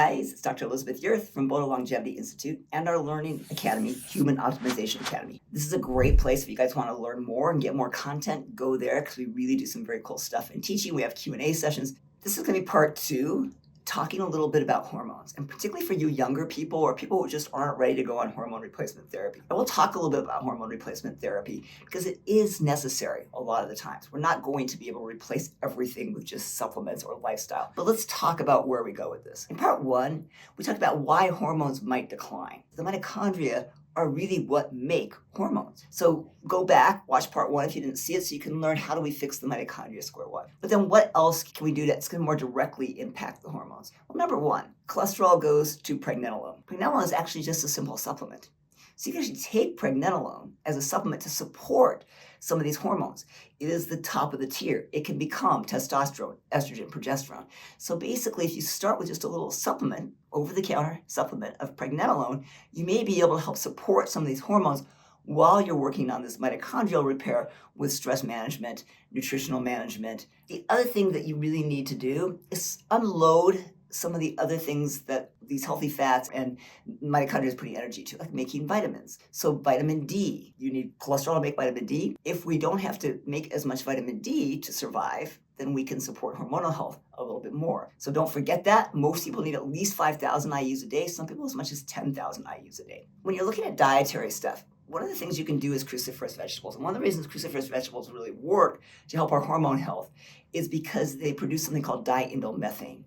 guys, it's Dr. Elizabeth Yurth from Bono Longevity Institute and our Learning Academy, Human Optimization Academy. This is a great place if you guys want to learn more and get more content, go there because we really do some very cool stuff in teaching. We have Q&A sessions. This is going to be part 2, talking a little bit about hormones, and particularly for you younger people or people who just aren't ready to go on hormone replacement therapy. I will talk a little bit about hormone replacement therapy because it is necessary a lot of the times. We're not going to be able to replace everything with just supplements or lifestyle. But let's talk about where we go with this. In part 1, we talked about why hormones might decline. The mitochondria are really what make hormones. So go back, watch part 1 if you didn't see it, so you can learn how do we fix the mitochondria square 1. But then what else can we do that's going to more directly impact the hormones? Well, number 1, cholesterol goes to pregnenolone. Pregnenolone is actually just a simple supplement. So you can actually take pregnenolone as a supplement to support some of these hormones. It is the top of the tier. It can become testosterone, estrogen, progesterone. So basically, if you start with just a little supplement, over-the-counter supplement of pregnenolone, you may be able to help support some of these hormones while you're working on this mitochondrial repair with stress management, nutritional management. The other thing that you really need to do is unload some of the other things that these healthy fats and mitochondria is putting energy to, like making vitamins. So vitamin D, you need cholesterol to make vitamin D. If we don't have to make as much vitamin D to survive, then we can support hormonal health a little bit more. So don't forget that. Most people need at least 5,000 IUs a day. Some people as much as 10,000 IUs a day. When you're looking at dietary stuff, one of the things you can do is cruciferous vegetables. And one of the reasons cruciferous vegetables really work to help our hormone health is because they produce something called diindolylmethane.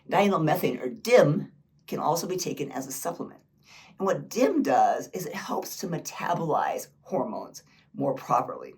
Diindolylmethane, or DIM, can also be taken as a supplement. And what DIM does is it helps to metabolize hormones more properly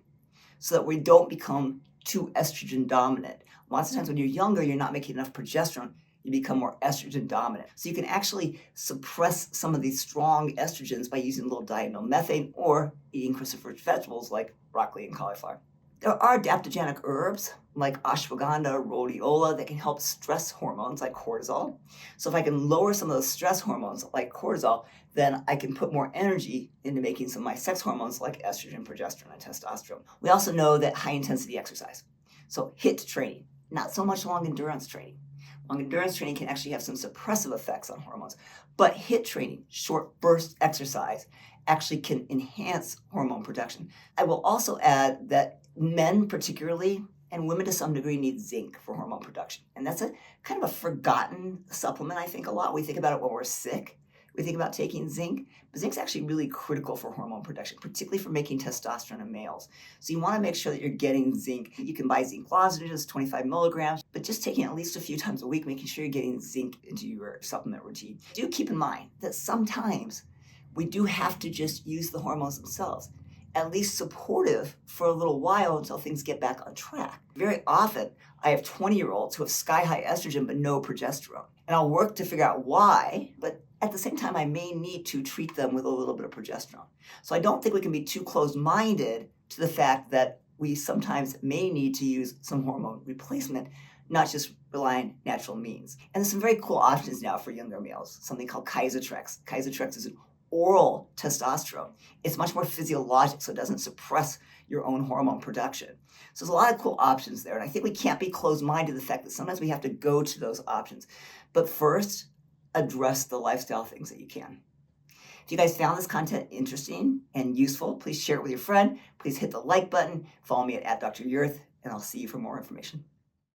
so that we don't become too estrogen dominant. Lots of times when you're younger, you're not making enough progesterone, you become more estrogen dominant. So you can actually suppress some of these strong estrogens by using a little diindolylmethane or eating cruciferous vegetables like broccoli and cauliflower. There are adaptogenic herbs like ashwagandha, rhodiola that can help stress hormones like cortisol. So if I can lower some of those stress hormones like cortisol, then I can put more energy into making some of my sex hormones like estrogen, progesterone, and testosterone. We also know that high intensity exercise, so HIIT training, not so much long endurance training. Long endurance training can actually have some suppressive effects on hormones, but HIIT training, short burst exercise, actually can enhance hormone production. I will also add that men particularly, and women to some degree, need zinc for hormone production. And that's a kind of a forgotten supplement, I think, a lot. We think about it when we're sick. We think about taking zinc, but zinc's actually really critical for hormone production, particularly for making testosterone in males. So you want to make sure that you're getting zinc. You can buy zinc lozenges, 25 milligrams, but just taking it at least a few times a week, making sure you're getting zinc into your supplement routine. Do keep in mind that sometimes we do have to just use the hormones themselves, at least supportive for a little while until things get back on track. Very often, I have 20-year-olds who have sky-high estrogen but no progesterone. And I'll work to figure out why, but at the same time, I may need to treat them with a little bit of progesterone. So I don't think we can be too closed-minded to the fact that we sometimes may need to use some hormone replacement, not just rely on natural means. And there's some very cool options now for younger males, something called Kaisertrex. Kaisertrex is an oral testosterone. It's much more physiologic, so it doesn't suppress your own hormone production. So there's a lot of cool options there, and I think we can't be closed-minded to the fact that sometimes we have to go to those options. But first, address the lifestyle things that you can. If you guys found this content interesting and useful, please share it with your friend. Please hit the like button. Follow me at Dr. Yurth, and I'll see you for more information.